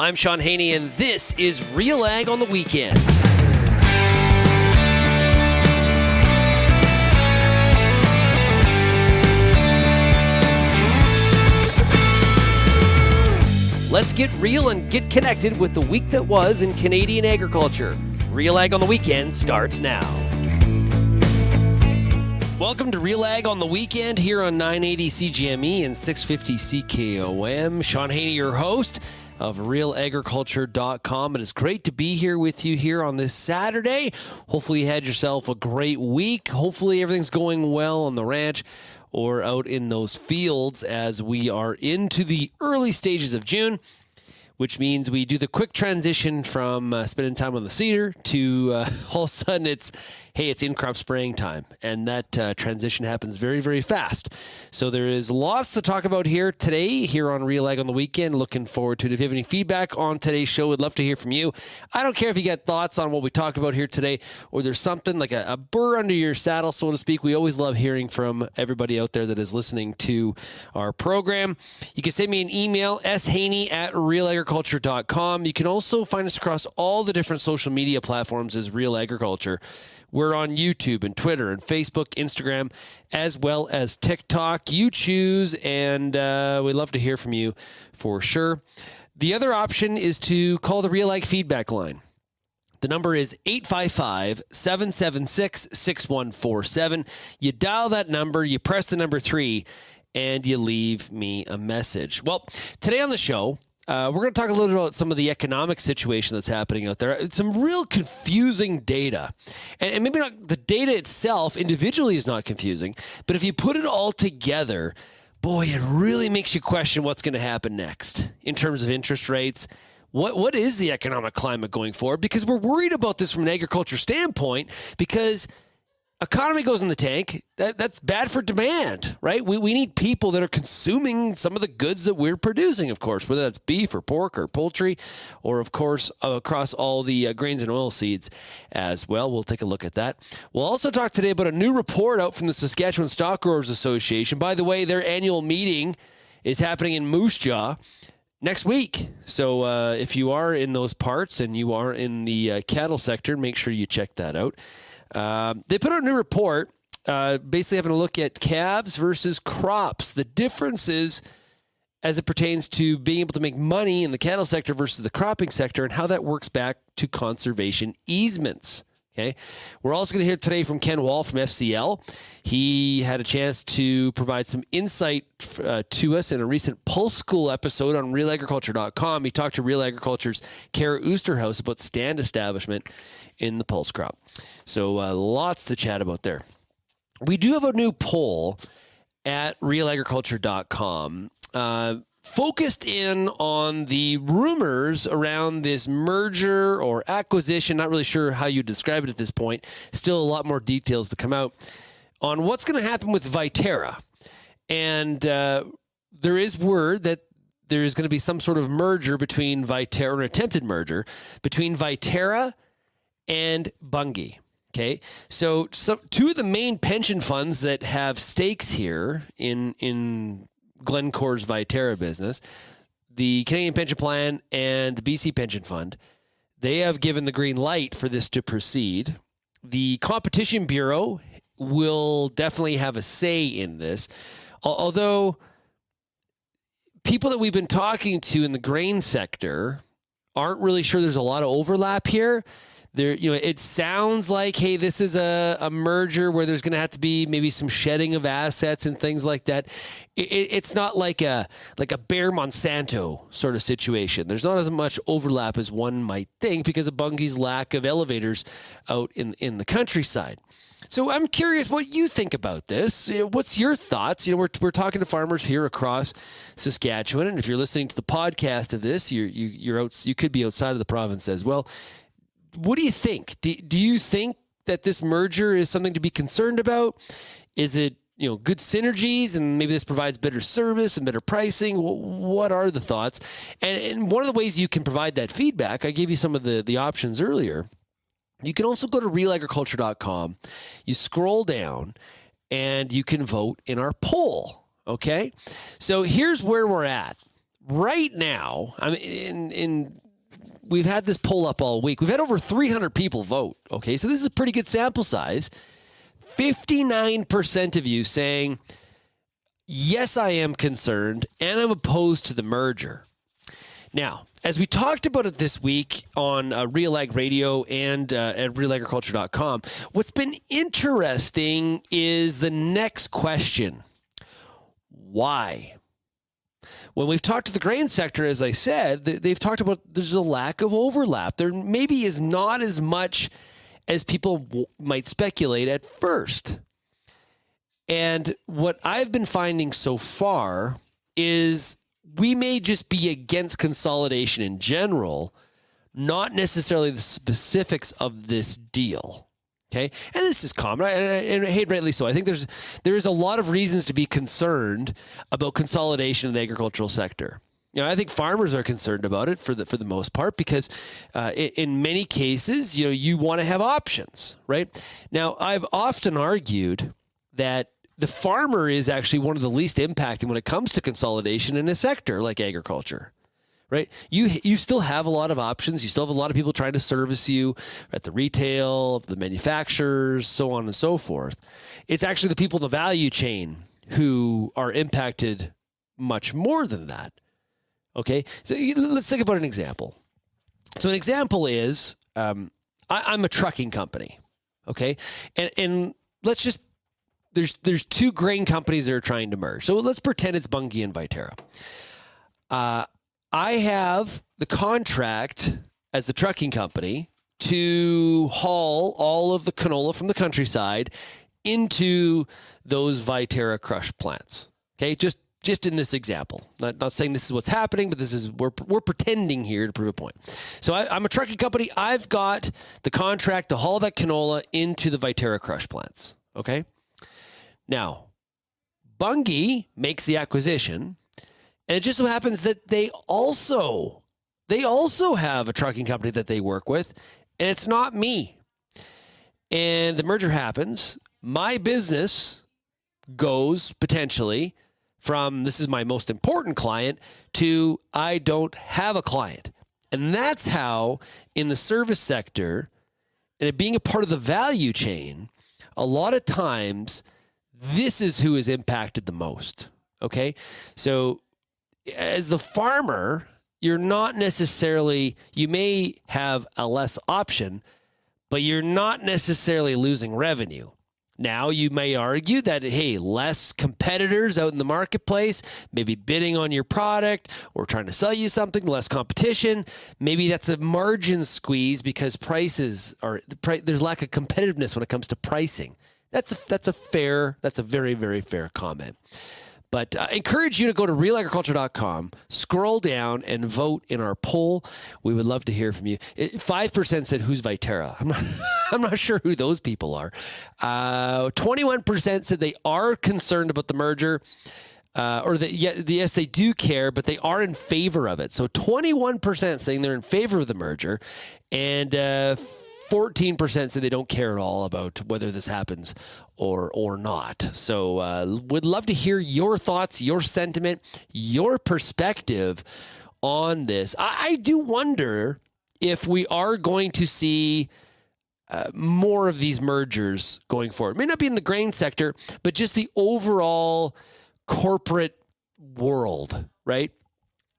I'm Shaun Haney, and this is RealAg on the Weekend. Let's get real and get connected with the week that was in Canadian agriculture. RealAg on the Weekend starts now. Welcome to RealAg on the Weekend here on 980 CGME and 650 CKOM. Shaun Haney, your host of RealAgriculture.com. It is great to be here with you here on this Saturday. Hopefully you had yourself a great week. Hopefully everything's going well on the ranch or out in those fields as we are into the early stages of June, which means we do the quick transition from spending time on the cedar to all of a sudden it's in-crop spraying time. And that transition happens very, very fast. So there is lots to talk about here today, here on RealAg on the Weekend. Looking forward to it. If you have any feedback on today's show, we'd love to hear from you. I don't care if you got thoughts on what we talked about here today, or there's something like a burr under your saddle, so to speak. We always love hearing from everybody out there that is listening to our program. You can send me an email, shaney@realagriculture.com. You can also find us across all the different social media platforms as Real Agriculture. We're on YouTube and Twitter and Facebook, Instagram, as well as TikTok. You choose, and we'd love to hear from you for sure. The other option is to call the RealAg feedback line. The number is 855-776-6147. You dial that number, you press the number 3, and you leave me a message. Well, today on the show, we're going to talk a little bit about some of the economic situation that's happening out there. It's some real confusing data. And maybe not the data itself individually is not confusing, but if you put it all together, boy, it really makes you question what's going to happen next in terms of interest rates. What is the economic climate going forward? Because we're worried about this from an agriculture standpoint, because economy goes in the tank. That's bad for demand, right? We need people that are consuming some of the goods that we're producing, of course, whether that's beef or pork or poultry, or of course, across all the grains and oil seeds as well. We'll take a look at that. We'll also talk today about a new report out from the Saskatchewan Stock Growers Association. By the way, their annual meeting is happening in Moose Jaw next week. So if you are in those parts and you are in the cattle sector, make sure you check that out. They put out a new report, basically having a look at calves versus crops, the differences as it pertains to being able to make money in the cattle sector versus the cropping sector, and how that works back to conservation easements. Okay. We're also going to hear today from Ken Wall from FCL. He had a chance to provide some insight to us in a recent Pulse School episode on RealAgriculture.com. He talked to Real Agriculture's Kara Oosterhouse about stand establishment in the pulse crop. So lots to chat about there. We do have a new poll at RealAgriculture.com focused in on the rumors around this merger or acquisition. Not really sure how you describe it at this point. Still a lot more details to come out on what's going to happen with Viterra. And there is word that there is going to be some sort of merger between Viterra, or an attempted merger between Viterra and Bunge. Okay, so two of the main pension funds that have stakes here in Glencore's Viterra business, the Canadian Pension Plan and the BC Pension Fund, they have given the green light for this to proceed. The Competition Bureau will definitely have a say in this, although people that we've been talking to in the grain sector aren't really sure there's a lot of overlap here. There, it sounds like, hey, this is a merger where there's going to have to be maybe some shedding of assets and things like that. It's not like a Bayer Monsanto sort of situation. There's not as much overlap as one might think because of Bunge's lack of elevators out in the countryside. So I'm curious what you think about this. What's your thoughts? We're talking to farmers here across Saskatchewan, and if you're listening to the podcast of this, you're out. You could be outside of the province as well. What do you think? Do you think that this merger is something to be concerned about? Is it, good synergies and maybe this provides better service and better pricing? What are the thoughts? And one of the ways you can provide that feedback, I gave you some of the options earlier. You can also go to realagriculture.com. You scroll down and you can vote in our poll. Okay. So here's where we're at. right now, I mean, we've had this poll up all week. We've had over 300 people vote. Okay, so this is a pretty good sample size. 59% of you saying, yes, I am concerned and I'm opposed to the merger. Now, as we talked about it this week on RealAg Radio and at RealAgriculture.com, what's been interesting is the next question. Why? When we've talked to the grain sector, as I said, they've talked about there's a lack of overlap. There maybe is not as much as people might speculate at first. And what I've been finding so far is we may just be against consolidation in general, not necessarily the specifics of this deal. Okay, and this is common, and hey, rightly so. I think there's a lot of reasons to be concerned about consolidation in the agricultural sector. You know, I think farmers are concerned about it for the most part because in many cases, you know, you want to have options, right? Now, I've often argued that the farmer is actually one of the least impacted when it comes to consolidation in a sector like agriculture. Right? You still have a lot of options. You still have a lot of people trying to service you at the retail, the manufacturers, so on and so forth. It's actually the people in the value chain who are impacted much more than that. Okay? So let's think about an example. So an example is I'm a trucking company. Okay? And let's just, there's two grain companies that are trying to merge. So let's pretend it's Bunge and Viterra. I have the contract as the trucking company to haul all of the canola from the countryside into those Viterra crush plants. Okay, just in this example. Not saying this is what's happening, but this is we're pretending here to prove a point. So I'm a trucking company. I've got the contract to haul that canola into the Viterra crush plants. Okay. Now, Bunge makes the acquisition. And it just so happens that they also have a trucking company that they work with, and it's not me. And the merger happens. My business goes potentially from this is my most important client to I don't have a client. And that's how in the service sector, and it being a part of the value chain, a lot of times this is who is impacted the most. Okay? So as the farmer, you're not necessarily, you may have a less option, but you're not necessarily losing revenue. Now, you may argue that, hey, less competitors out in the marketplace, maybe bidding on your product or trying to sell you something, less competition. Maybe that's a margin squeeze because there's lack of competitiveness when it comes to pricing. That's a very, very fair comment. But I encourage you to go to RealAgriculture.com, scroll down, and vote in our poll. We would love to hear from you. 5% said, who's Viterra? I'm not sure who those people are. 21% said they are concerned about the merger, or that yes, they do care, but they are in favor of it. So 21% saying they're in favor of the merger, and 14% say they don't care at all about whether this happens or not. So would love to hear your thoughts, your sentiment, your perspective on this. I do wonder if we are going to see more of these mergers going forward. It may not be in the grain sector, but just the overall corporate world, right?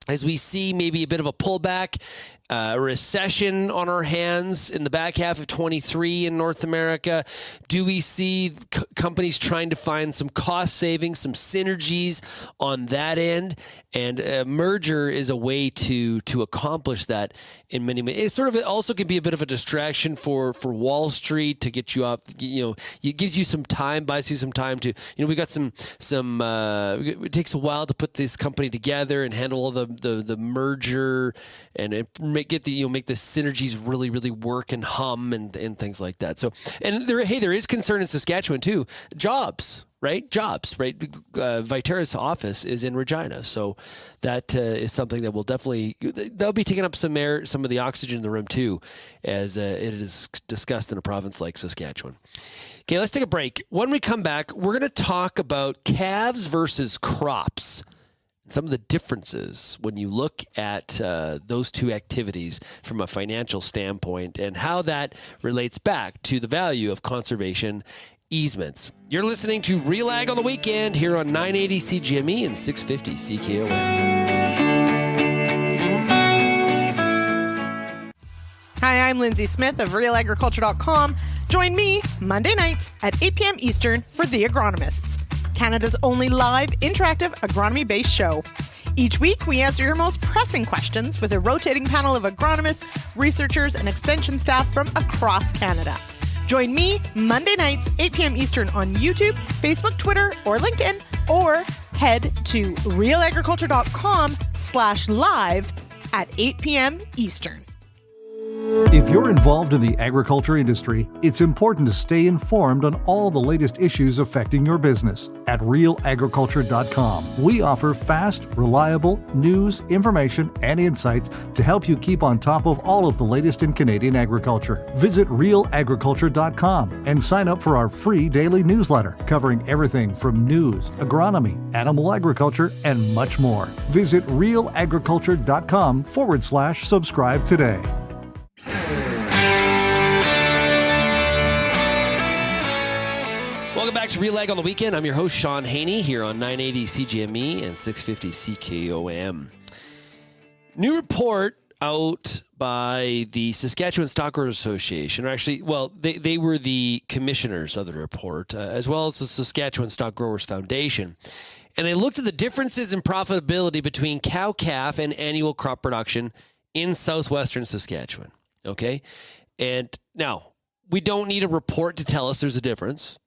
As we see maybe a bit of a pullback, a recession on our hands in the back half of 23 in North America? Do we see companies trying to find some cost savings, some synergies on that end? And a merger is a way to accomplish that in many ways. It sort of also can be a bit of a distraction for Wall Street to get you up. It gives you some time, buys you some time to, we got some. It takes a while to put this company together and handle all the merger and make the synergies really, really work and hum and things like that. So, and there is concern in Saskatchewan too. Jobs, right? Viterra's office is in Regina. So that is something that they'll be taking up some of the oxygen in the room too, as it is discussed in a province like Saskatchewan. Okay, let's take a break. When we come back, we're going to talk about calves versus crops. some of the differences when you look at those two activities from a financial standpoint and how that relates back to the value of conservation easements. You're listening to RealAg on the Weekend here on 980 CGME and 650 CKOM. Hi, I'm Lindsay Smith of RealAgriculture.com. Join me Monday nights at 8 p.m. Eastern for The Agronomists, Canada's only live, interactive, agronomy-based show. Each week, we answer your most pressing questions with a rotating panel of agronomists, researchers, and extension staff from across Canada. Join me Monday nights, 8 p.m. Eastern on YouTube, Facebook, Twitter, or LinkedIn, or head to realagriculture.com/live at 8 p.m. Eastern. If you're involved in the agriculture industry, it's important to stay informed on all the latest issues affecting your business. At RealAgriculture.com, we offer fast, reliable news, information, and insights to help you keep on top of all of the latest in Canadian agriculture. Visit RealAgriculture.com and sign up for our free daily newsletter covering everything from news, agronomy, animal agriculture, and much more. Visit RealAgriculture.com/subscribe today. Welcome back to RealAg on the Weekend. I'm your host, Shaun Haney, here on 980 CGME and 650 CKOM. New report out by the Saskatchewan Stock Growers Association, or actually, well, they were the commissioners of the report, as well as the Saskatchewan Stock Growers Foundation. And they looked at the differences in profitability between cow-calf and annual crop production in southwestern Saskatchewan. Okay? And now, we don't need a report to tell us there's a difference.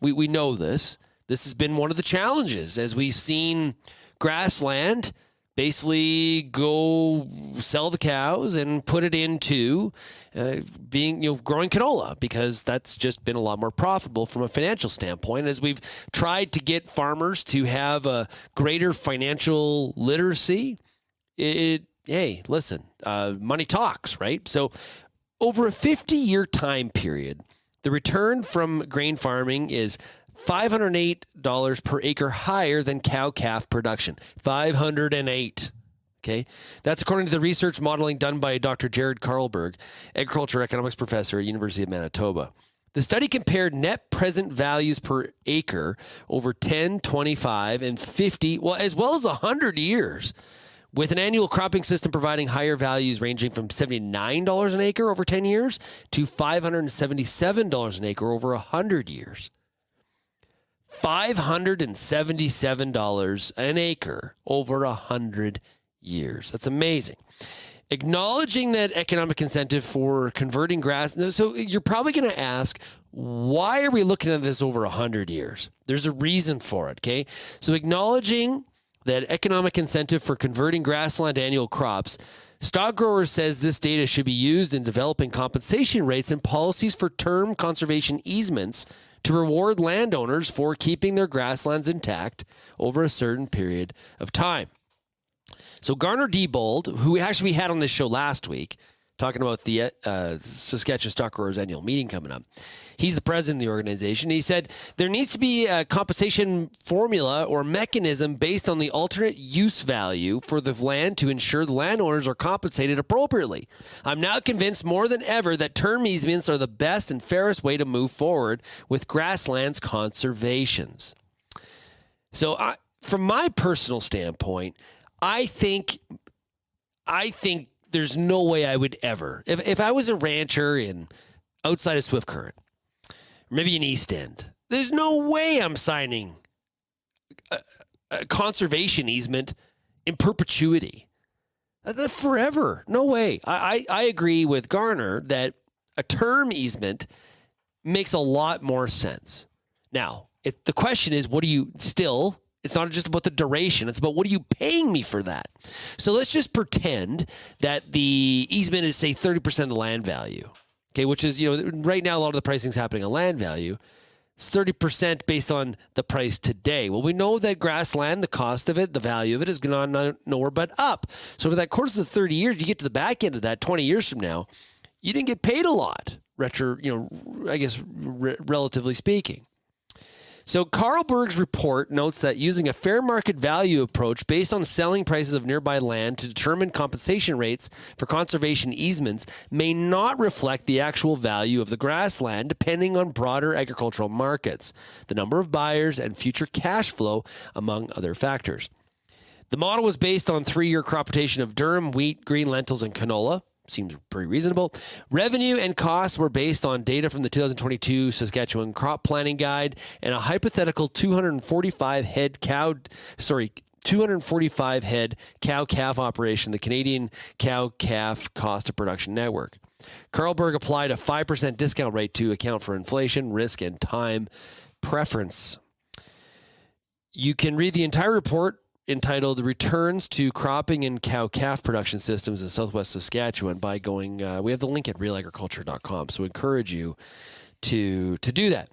We know this. This has been one of the challenges as we've seen grassland basically go sell the cows and put it into growing canola, because that's just been a lot more profitable from a financial standpoint as we've tried to get farmers to have a greater financial literacy. Hey, listen, money talks, right? So over a 50-year time period, the return from grain farming is $508 per acre higher than cow-calf production. $508. Okay? That's according to the research modeling done by Dr. Jared Carlberg, agriculture economics professor at University of Manitoba. The study compared net present values per acre over 10, 25, and 50, as well as 100 years, with an annual cropping system providing higher values ranging from $79 an acre over 10 years to $577 an acre over 100 years. $577 an acre over 100 years. That's amazing. Acknowledging that economic incentive for converting grass. So you're probably going to ask, why are we looking at this over 100 years? There's a reason for it, okay? So acknowledging that economic incentive for converting grassland to annual crops, Stock Growers says this data should be used in developing compensation rates and policies for term conservation easements to reward landowners for keeping their grasslands intact over a certain period of time. So Garner Diebold, who actually we had on this show last week, talking about the Saskatchewan Stock Growers annual meeting coming up. He's the president of the organization. He said there needs to be a compensation formula or mechanism based on the alternate use value for the land to ensure the landowners are compensated appropriately. I'm now convinced more than ever that term easements are the best and fairest way to move forward with grasslands conservations. So from my personal standpoint, I think there's no way I would ever, if I was a rancher outside of Swift Current, maybe in East End, there's no way I'm signing a conservation easement in perpetuity. Forever. No way. I agree with Garner that a term easement makes a lot more sense. Now, the question is, it's not just about the duration. It's about what are you paying me for that? So let's just pretend that the easement is, say, 30% of the land value. Okay, which is, right now a lot of the pricing is happening on land value. It's 30% based on the price today. Well, we know that grassland, the cost of it, the value of it is going to nowhere but up. So for that course of the 30 years, you get to the back end of that 20 years from now, you didn't get paid a lot, relatively speaking. So Carlberg's report notes that using a fair market value approach based on selling prices of nearby land to determine compensation rates for conservation easements may not reflect the actual value of the grassland depending on broader agricultural markets, the number of buyers, and future cash flow, among other factors. The model was based on 3-year crop rotation of durum, wheat, green lentils, and canola. Seems pretty reasonable. Revenue and costs were based on data from the 2022 Saskatchewan Crop Planning Guide and a hypothetical 245 head cow-calf operation, the Canadian Cow-Calf Cost of Production Network. Carlberg applied a 5% discount rate to account for inflation, risk, and time preference. You can read the entire report entitled Returns to Cropping and Cow-Calf Production Systems in Southwest Saskatchewan by going, we have the link at RealAgriculture.com, so encourage you to do that.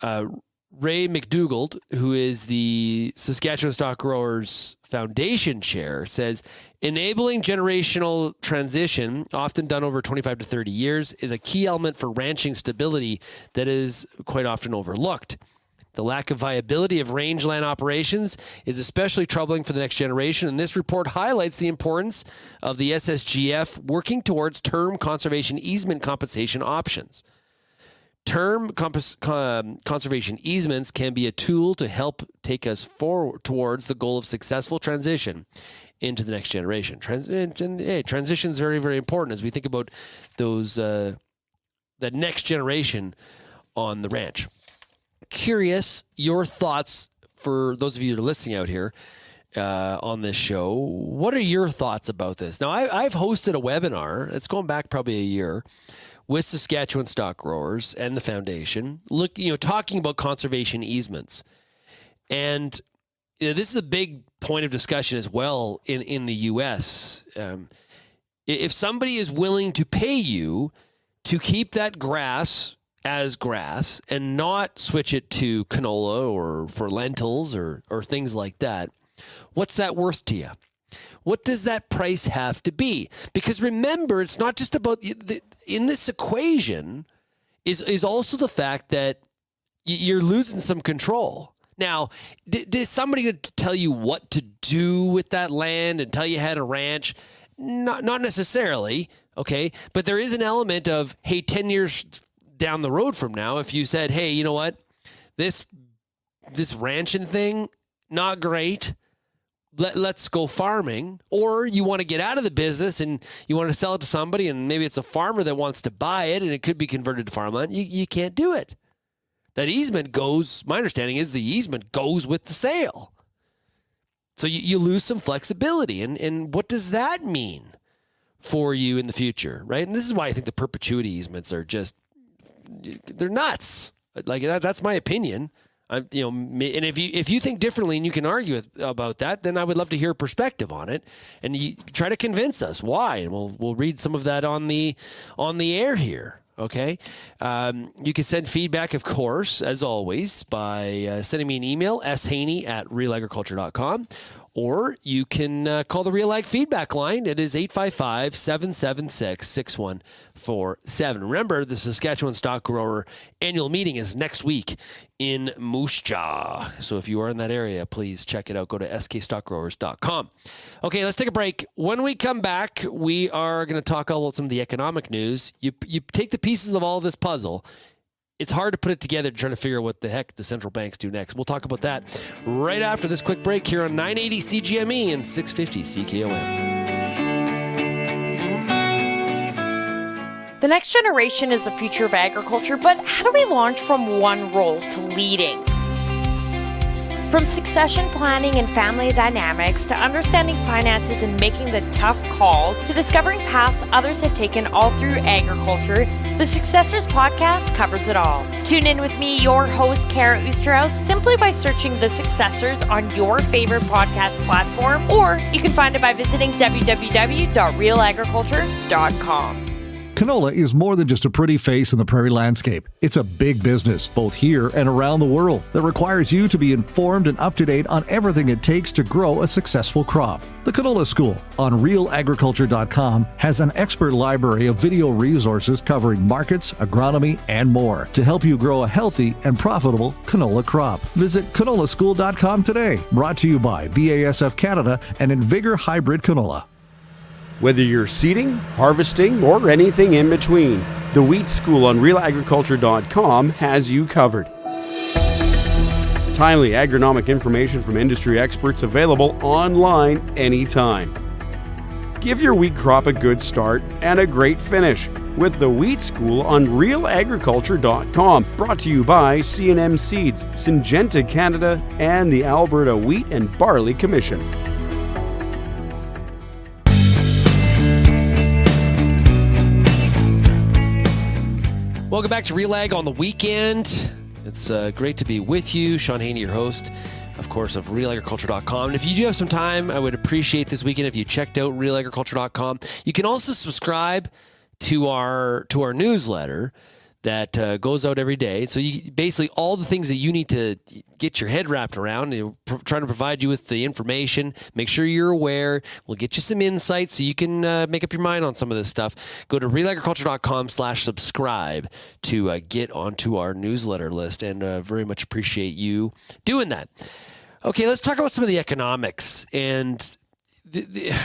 Ray McDougald, who is the Saskatchewan Stock Growers Foundation Chair, says, enabling generational transition, often done over 25 to 30 years, is a key element for ranching stability that is quite often overlooked. The lack of viability of rangeland operations is especially troubling for the next generation, and this report highlights the importance of the SSGF working towards term conservation easement compensation options. Term conservation easements can be a tool to help take us forward towards the goal of successful transition into the next generation. Transition is very, very important as we think about those the next generation on the ranch. Curious your thoughts for those of you that are listening out here on this show. What are your thoughts about this? Now, I've hosted a webinar. It's going back probably a year with Saskatchewan stock growers and the foundation, talking about conservation easements. And this is a big point of discussion as well in the U.S. If somebody is willing to pay you to keep that grass as grass and not switch it to canola or for lentils or things like that, what's that worth to you? What does that price have to be? Because remember, it's not just about in this equation is also the fact that you're losing some control. Now, did somebody tell you what to do with that land and tell you how to ranch? Not necessarily, okay? But there is an element of, hey, 10 years down the road from now, if you said, hey, you know what, this ranching thing, not great, let's go farming, or you want to get out of the business and you want to sell it to somebody and maybe it's a farmer that wants to buy it and it could be converted to farmland, you can't do it. That easement goes, my understanding is the easement goes with the sale. So you lose some flexibility. And what does that mean for you in the future, right? And this is why I think the perpetuity easements are just, they're nuts. Like that's my opinion. And if you think differently and you can argue about that, then I would love to hear a perspective on it, and you try to convince us why. And we'll read some of that on the air here. Okay. You can send feedback, of course, as always, by sending me an email, shaney@realagriculture.com. Or you can call the RealAg feedback line. It is 855-776-6147. Remember, the Saskatchewan Stock Grower annual meeting is next week in Moose Jaw. So if you are in that area, please check it out. Go to skstockgrowers.com. Okay, let's take a break. When we come back, we are going to talk all about some of the economic news. You take the pieces of all of this puzzle. It's hard to put it together to try to figure out what the heck the central banks do next. We'll talk about that right after this quick break here on 980 CGME and 650 CKOM. The next generation is the future of agriculture, but how do we launch from one role to leading? From succession planning and family dynamics to understanding finances and making the tough calls to discovering paths others have taken all through agriculture, the Successors Podcast covers it all. Tune in with me, your host, Kara Oosterhuis, simply by searching The Successors on your favorite podcast platform, or you can find it by visiting www.realagriculture.com. Canola is more than just a pretty face in the prairie landscape. It's a big business, both here and around the world, that requires you to be informed and up to date on everything it takes to grow a successful crop. The Canola School on RealAgriculture.com has an expert library of video resources covering markets, agronomy, and more to help you grow a healthy and profitable canola crop. Visit canolaschool.com today. Brought to you by BASF Canada and Invigor Hybrid Canola. Whether you're seeding, harvesting, or anything in between, the Wheat School on RealAgriculture.com has you covered. Timely agronomic information from industry experts available online anytime. Give your wheat crop a good start and a great finish with the Wheat School on RealAgriculture.com. Brought to you by C&M Seeds, Syngenta Canada, and the Alberta Wheat and Barley Commission. Welcome back to RealAg on the weekend. It's great to be with you. Shaun Haney, your host, of course, of RealAgriculture.com. And if you do have some time, I would appreciate this weekend if you checked out RealAgriculture.com. You can also subscribe to our newsletter that goes out every day. So you basically all the things that you need to get your head wrapped around, trying to provide you with the information, make sure you're aware. We'll get you some insights so you can make up your mind on some of this stuff. Go to realagriculture.com/subscribe to get onto our newsletter list, and very much appreciate you doing that. Okay, let's talk about some of the economics. And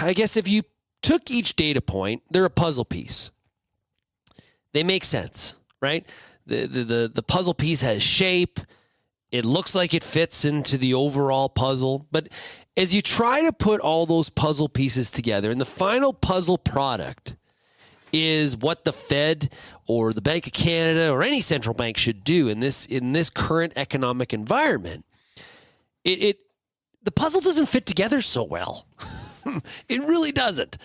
I guess if you took each data point, they're a puzzle piece. They make sense. Right? The puzzle piece has shape. It looks like it fits into the overall puzzle. But as you try to put all those puzzle pieces together, and the final puzzle product is what the Fed or the Bank of Canada or any central bank should do in this current economic environment, the puzzle doesn't fit together so well. It really doesn't.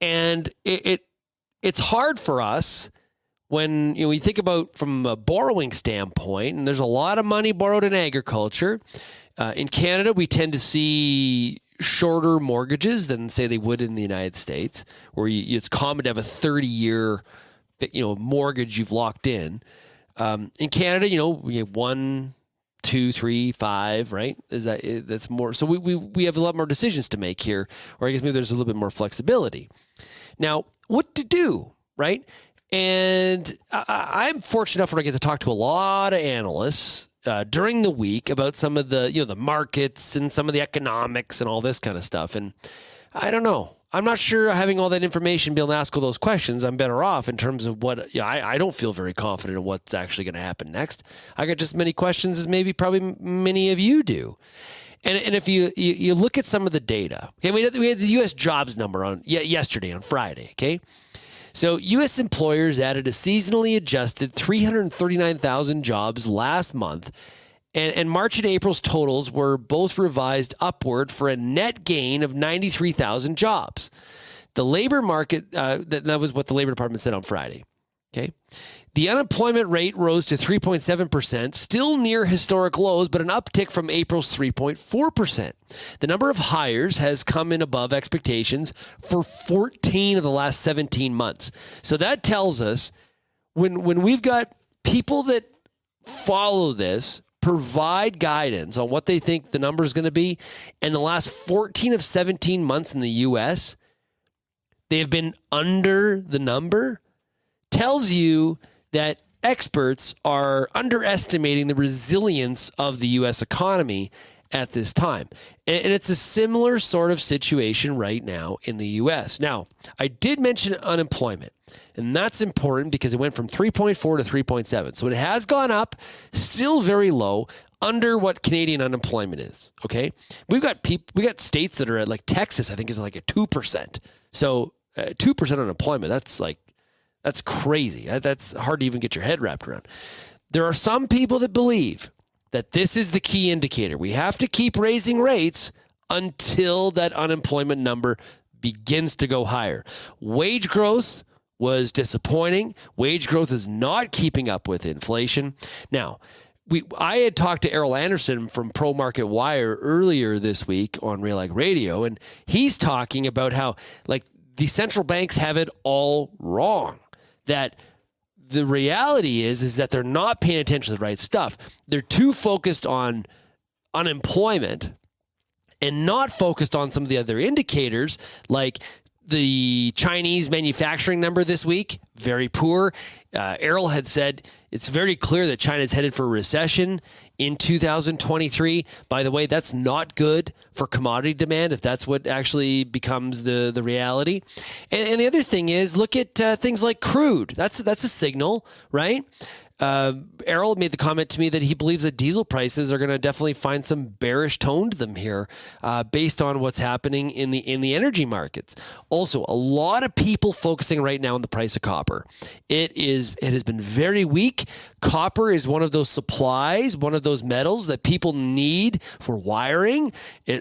And it's hard for us when we think about from a borrowing standpoint, and there's a lot of money borrowed in agriculture. In Canada, we tend to see shorter mortgages than, say, they would in the United States, where it's common to have a 30-year mortgage you've locked in. In Canada, we have 1, 2, 3, 5, right? That's more? So we have a lot more decisions to make here, or I guess maybe there's a little bit more flexibility. Now, what to do, right? And I'm fortunate enough when I get to talk to a lot of analysts during the week about some of the, the markets and some of the economics and all this kind of stuff. And I don't know. I'm not sure having all that information, being able to ask all those questions, I'm better off in terms of what, I don't feel very confident in what's actually going to happen next. I got just as many questions as probably many of you do. And if you look at some of the data, okay, we had the U.S. jobs number on yesterday on Friday, okay? So U.S. employers added a seasonally adjusted 339,000 jobs last month, and March and April's totals were both revised upward for a net gain of 93,000 jobs. The labor market, that was what the Labor Department said on Friday. Okay. The unemployment rate rose to 3.7%, still near historic lows, but an uptick from April's 3.4%. The number of hires has come in above expectations for 14 of the last 17 months. So that tells us when we've got people that follow this, provide guidance on what they think the number is going to be, and the last 14 of 17 months in the U.S., they have been under the number, tells you that experts are underestimating the resilience of the U.S. economy at this time. And it's a similar sort of situation right now in the U.S. Now, I did mention unemployment, and that's important because it went from 3.4 to 3.7. So it has gone up, still very low, under what Canadian unemployment is, okay? We got states that are at, like Texas, I think is like at 2%. So 2% unemployment, that's crazy. That's hard to even get your head wrapped around. There are some people that believe that this is the key indicator. We have to keep raising rates until that unemployment number begins to go higher. Wage growth was disappointing. Wage growth is not keeping up with inflation. Now, I had talked to Errol Anderson from Pro Market Wire earlier this week on RealAg Radio, and he's talking about how the central banks have it all wrong. that the reality is that they're not paying attention to the right stuff. They're too focused on unemployment and not focused on some of the other indicators, like the Chinese manufacturing number this week, very poor. Errol had said it's very clear that China is headed for a recession in 2023. By the way, that's not good for commodity demand if that's what actually becomes the reality. And the other thing is, look at things like crude. That's a signal, right? Errol made the comment to me that he believes that diesel prices are going to definitely find some bearish tone to them here, based on what's happening in the energy markets. Also, a lot of people focusing right now on the price of copper. It has been very weak. Copper is one of those supplies, one of those metals that people need for wiring.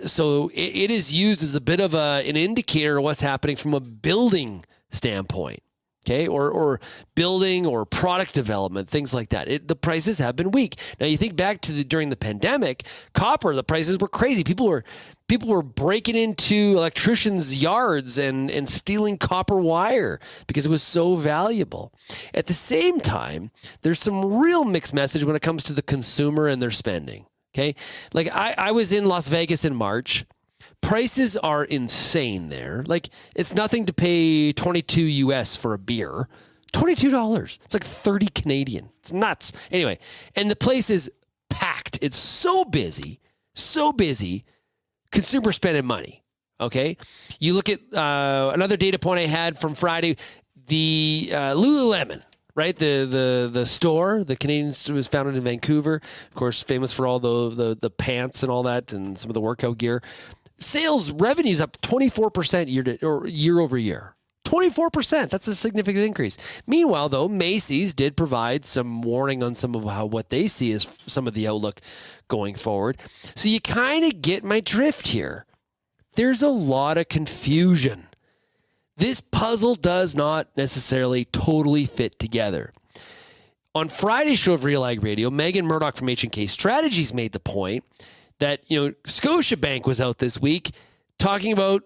So it is used as a bit of an indicator of what's happening from a building standpoint. Okay, or building or product development, things like that. The prices have been weak. Now, you think back to during the pandemic, copper, the prices were crazy. People were breaking into electricians' yards and stealing copper wire because it was so valuable. At the same time, there's some real mixed message when it comes to the consumer and their spending. Okay, like I was in Las Vegas in March. Prices are insane there. Like, it's nothing to pay $22 US for a beer. $22. It's like 30 Canadian. It's nuts. Anyway, and the place is packed. It's so busy. Consumer spending money. Okay. You look at another data point I had from Friday, the Lululemon. Right, the store, the Canadian store, was founded in Vancouver. Of course, famous for all the pants and all that, and some of the workout gear. Sales revenues up 24% year over year. 24%. That's a significant increase. Meanwhile, though, Macy's did provide some warning on some of what they see as some of the outlook going forward. So you kind of get my drift here. There's a lot of confusion. This puzzle does not necessarily totally fit together. On Friday's show of RealAg Radio, Megan Murdoch from H&K Strategies made the point that, Scotiabank was out this week talking about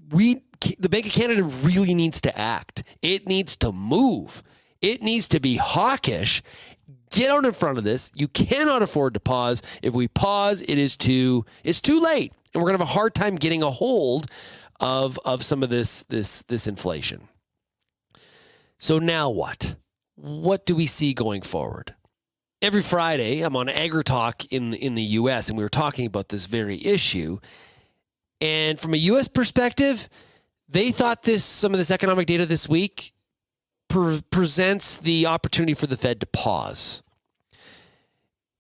the Bank of Canada really needs to act. It needs to move. It needs to be hawkish. Get out in front of this. You cannot afford to pause. If we pause, it's too late. And we're going to have a hard time getting a hold of some of this inflation. So now what? What do we see going forward? Every Friday, I'm on AgriTalk in the U.S., and we were talking about this very issue. And from a U.S. perspective, they thought some of this economic data this week presents the opportunity for the Fed to pause.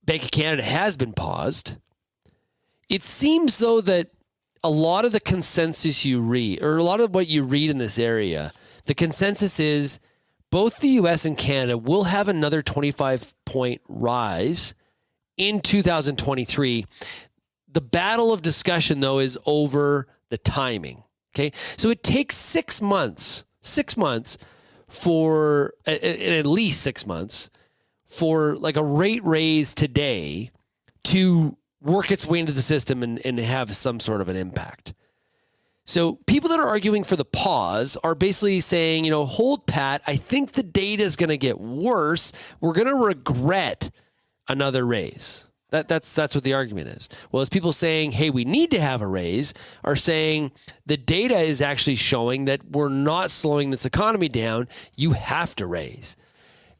Bank of Canada has been paused. It seems, though, that a lot of the consensus you read, or a lot of what you read in this area, the consensus is both the U.S. and Canada will have another 25-point rise in 2023. The battle of discussion, though, is over the timing. Okay, so it takes 6 months for, at least 6 months, for like a rate raise today to work its way into the system and have some sort of an impact. So people that are arguing for the pause are basically saying, hold pat. I think the data is going to get worse. We're going to regret another raise. That's what the argument is. Well, as people saying, hey, we need to have a raise, are saying the data is actually showing that we're not slowing this economy down. You have to raise.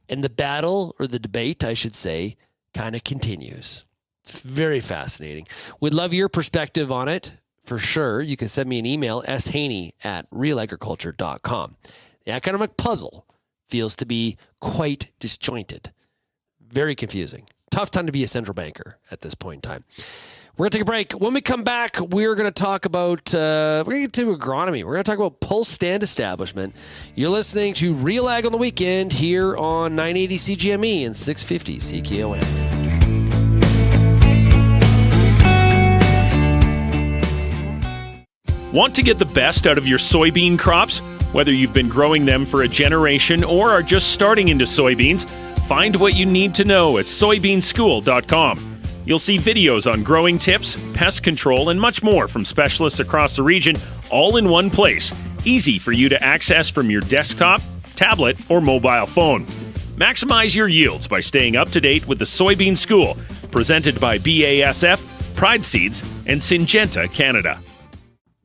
And the battle, or the debate, I should say, kind of continues. It's very fascinating. We'd love your perspective on it. For sure, you can send me an email, shaney@realagriculture.com. The economic puzzle feels to be quite disjointed. Very confusing. Tough time to be a central banker at this point in time. We're going to take a break. When we come back, we're going to talk about, we're going to get to agronomy. We're going to talk about pulse stand establishment. You're listening to RealAg on the Weekend here on 980 CGME and 650 CKOM. Want to get the best out of your soybean crops? Whether you've been growing them for a generation or are just starting into soybeans, find what you need to know at soybeanschool.com. You'll see videos on growing tips, pest control, and much more from specialists across the region, all in one place. Easy for you to access from your desktop tablet, or mobile phone. Maximize your yields by staying up to date with the Soybean School, presented by BASF, Pride Seeds, and Syngenta Canada.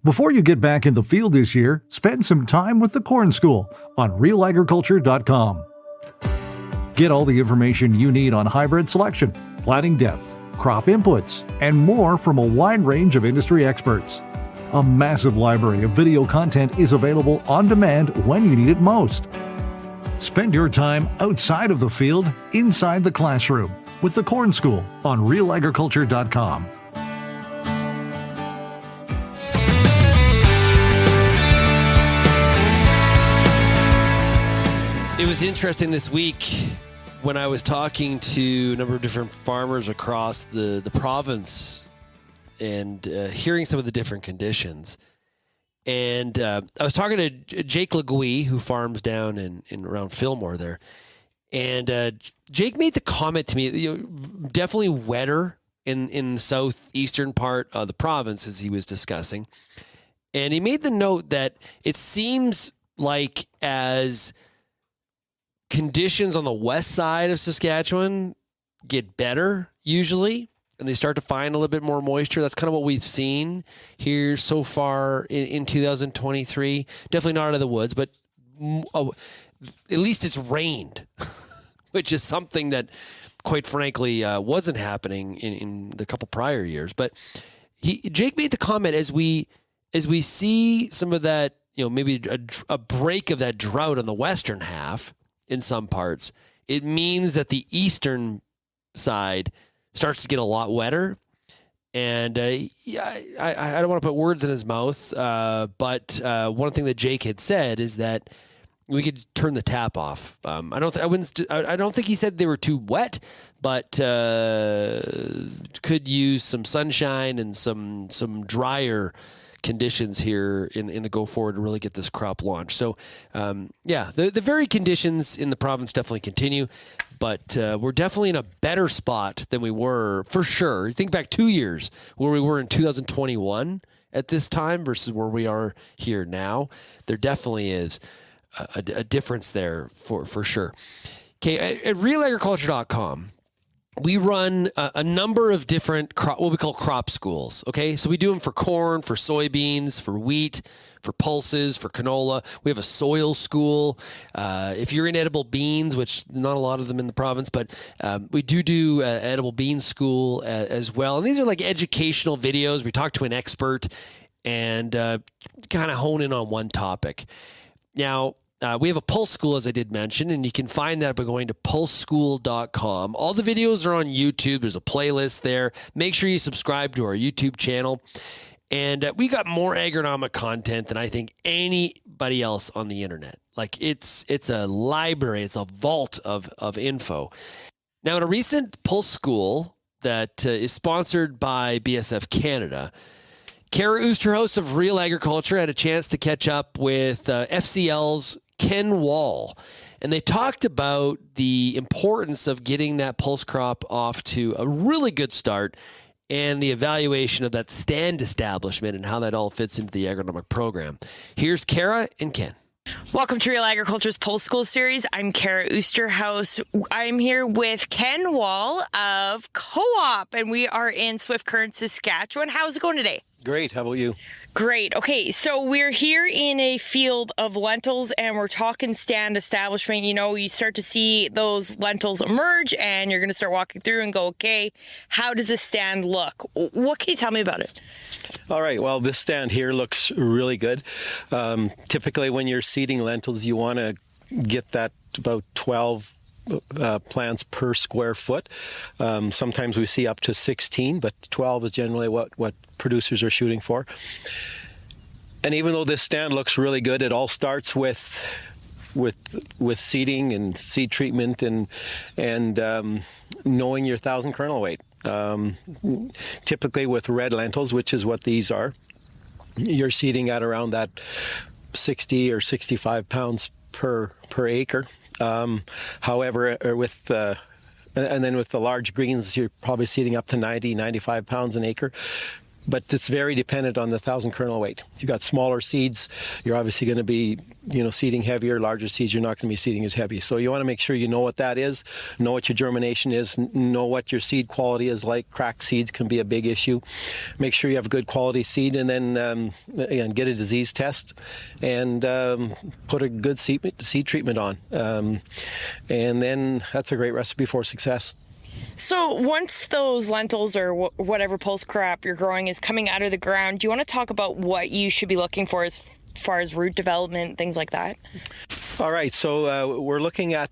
Before you get back in the field this year, spend some time with the Corn School on RealAgriculture.com. Get all the information you need on hybrid selection, planting depth, crop inputs, and more from a wide range of industry experts. A massive library of video content is available on demand when you need it most. Spend your time outside of the field, inside the classroom, with the Corn School on RealAgriculture.com. It was interesting this week when I was talking to a number of different farmers across the province and hearing some of the different conditions. And I was talking to Jake Legui, who farms down in around Fillmore there. And Jake made the comment to me, definitely wetter in the southeastern part of the province, as he was discussing. And he made the note that it seems like as conditions on the west side of Saskatchewan get better usually, and they start to find a little bit more moisture. That's kind of what we've seen here so far in 2023. Definitely not out of the woods, but at least it's rained, which is something that, quite frankly, wasn't happening in the couple prior years. But Jake made the comment as we see some of that, maybe a break of that drought on the western half in some parts, it means that the eastern side starts to get a lot wetter. And I don't want to put words in his mouth, but one thing that Jake had said is that we could turn the tap off. I don't think he said they were too wet, but could use some sunshine and some drier conditions here in the go forward to really get this crop launched. So, the very conditions in the province definitely continue, but we're definitely in a better spot than we were, for sure. You think back 2 years where we were in 2021 at this time versus where we are here now. There definitely is a difference there for sure. Okay, at RealAgriculture.com, we run a number of different what we call crop schools. Okay, so we do them for corn, for soybeans, for wheat, for pulses, for canola. We have a soil school. If you're in edible beans, which not a lot of them in the province, but we do edible beans school as well. And these are like educational videos. We talk to an expert and kind of hone in on one topic. Now, we have a Pulse School, as I did mention, and you can find that by going to pulseschool.com. All the videos are on YouTube. There's a playlist there. Make sure you subscribe to our YouTube channel. And we got more agronomic content than I think anybody else on the internet. Like it's a library. It's a vault of info. Now, in a recent Pulse School that is sponsored by BSF Canada, Kara Oosterhuis of Real Agriculture had a chance to catch up with FCL's Ken Wall, and they talked about the importance of getting that pulse crop off to a really good start and the evaluation of that stand establishment and how that all fits into the agronomic program. Here's Kara and Ken. Welcome to Real Agriculture's Pulse School Series. I'm Kara Oosterhuis. I'm here with Ken Wall of Co-op, and we are in Swift Current, Saskatchewan. How's it going today? Great. How about you? Great. Okay, so we're here in a field of lentils, and we're talking stand establishment. You start to see those lentils emerge, and you're going to start walking through and go, okay, how does this stand look? What can you tell me about it? All right. Well, this stand here looks really good. Typically, when you're seeding lentils, you want to get that about 12 plants per square foot. Sometimes we see up to 16, but 12 is generally what producers are shooting for. And even though this stand looks really good, it all starts with seeding and seed treatment and knowing your 1,000 kernel weight. Typically with red lentils, which is what these are, you're seeding at around that 60 or 65 pounds per acre. However, with the large greens, you're probably seeding up to 90, 95 pounds an acre. but it's very dependent on the 1,000 kernel weight. If you've got smaller seeds, you're obviously going to be, seeding heavier. Larger seeds, you're not going to be seeding as heavy. So you want to make sure you know what that is, know what your germination is, know what your seed quality is like. Cracked seeds can be a big issue. Make sure you have good quality seed, and then again, get a disease test and put a good seed treatment on. And then that's a great recipe for success. So once those lentils or whatever pulse crop you're growing is coming out of the ground, do you want to talk about what you should be looking for as far as root development, things like that? All right, so we're looking at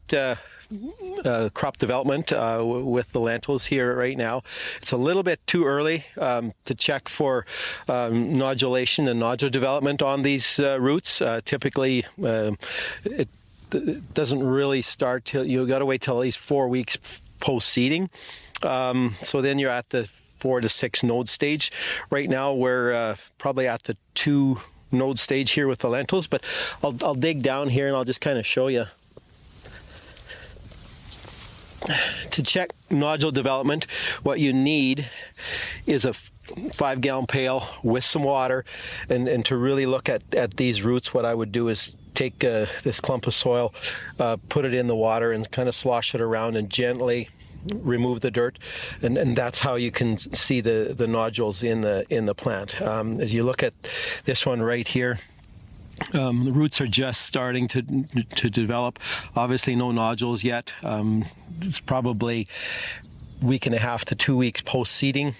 crop development with the lentils here right now. It's a little bit too early to check for nodulation and nodule development on these roots. Typically, it doesn't really start till you got to wait till at least 4 weeks post-seeding. So then you're at the 4 to 6 node stage. Right now we're probably at the 2 node stage here with the lentils, but I'll dig down here and I'll just kind of show you. To check nodule development, what you need is a 5-gallon pail with some water, and to really look at these roots, what I would do is take this clump of soil, put it in the water and kind of slosh it around and gently remove the dirt, and that's how you can see the nodules in the plant. As you look at this one right here, the roots are just starting to develop. Obviously no nodules yet. It's probably a week and a half to 2 weeks post-seeding.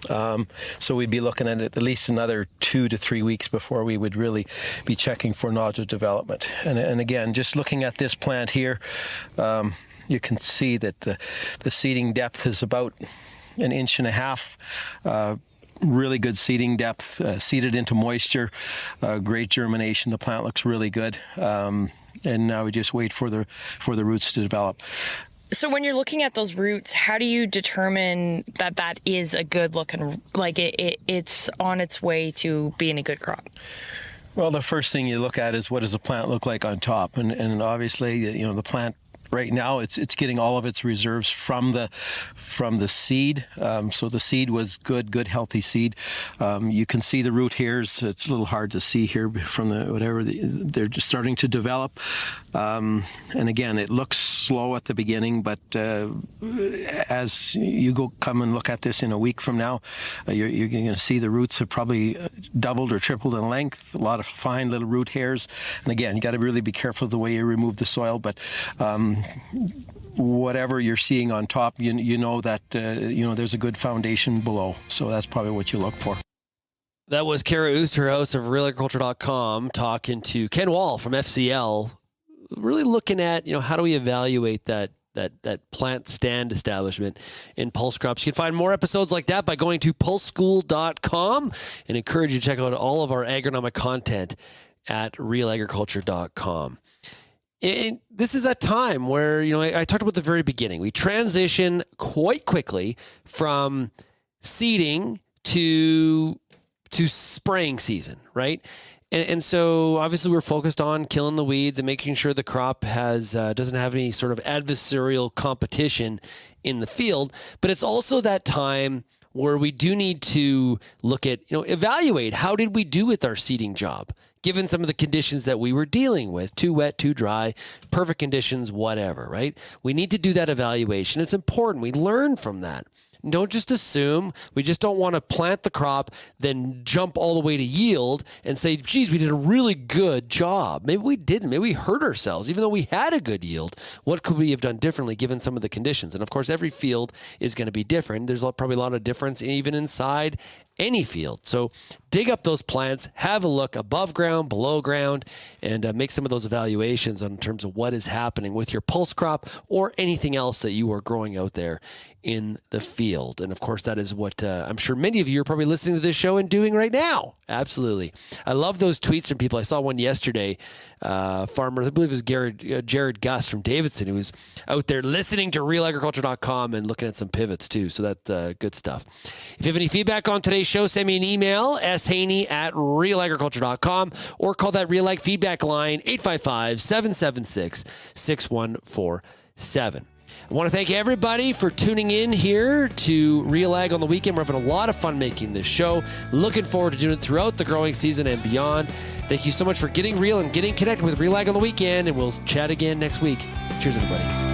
So we'd be looking at least another 2 to 3 weeks before we would really be checking for nodule development. And again, just looking at this plant here, you can see that the seeding depth is about 1.5 inches. Really good seeding depth, seeded into moisture, great germination. The plant looks really good. And now we just wait for the roots to develop. So when you're looking at those roots, how do you determine that is a good looking, like it's on its way to being a good crop? Well, the first thing you look at is what does the plant look like on top, and obviously, the plant right now it's getting all of its reserves from the seed. So the seed was good healthy seed. You can see the root hairs. It's a little hard to see here from they're just starting to develop. And again, it looks slow at the beginning, but as you come and look at this in a week from now, you're going to see the roots have probably doubled or tripled in length. A lot of fine little root hairs. And again, you got to really be careful of the way you remove the soil, but whatever you're seeing on top, you know that there's a good foundation below. So that's probably what you look for. That was Kara Oosterhuis of RealAgriculture.com talking to Ken Wall from FCL, really looking at how do we evaluate that plant stand establishment in pulse crops. You can find more episodes like that by going to pulseschool.com, and encourage you to check out all of our agronomic content at RealAgriculture.com. And this is that time where, I talked about the very beginning. We transition quite quickly from seeding to spraying season, right? And so obviously we're focused on killing the weeds and making sure the crop doesn't have any sort of adversarial competition in the field. But it's also that time where we do need to look at, evaluate how did we do with our seeding job, given some of the conditions that we were dealing with, too wet, too dry, perfect conditions, whatever, right? We need to do that evaluation. It's important. We learn from that. Don't just assume. We just don't want to plant the crop, then jump all the way to yield and say, geez, we did a really good job. Maybe we didn't. Maybe we hurt ourselves, even though we had a good yield. What could we have done differently given some of the conditions? And of course, every field is going to be different. There's probably a lot of difference even inside any field. So dig up those plants, have a look above ground, below ground, and make some of those evaluations in terms of what is happening with your pulse crop or anything else that you are growing out there in the field. And of course, that is what I'm sure many of you are probably listening to this show and doing right now. Absolutely. I love those tweets from people. I saw one yesterday, farmer, I believe it was Jared Gus from Davidson, who was out there listening to RealAgriculture.com and looking at some pivots too. So that's good stuff. If you have any feedback on today's show, send me an email, shaney@realagriculture.com, or call that RealAg feedback line, 855-776-6147. I want to thank everybody for tuning in here to RealAg on the weekend. We're having a lot of fun making this show. Looking forward to doing it throughout the growing season and beyond. Thank you so much for getting real and getting connected with RealAg on the weekend, and we'll chat again next week. Cheers, everybody.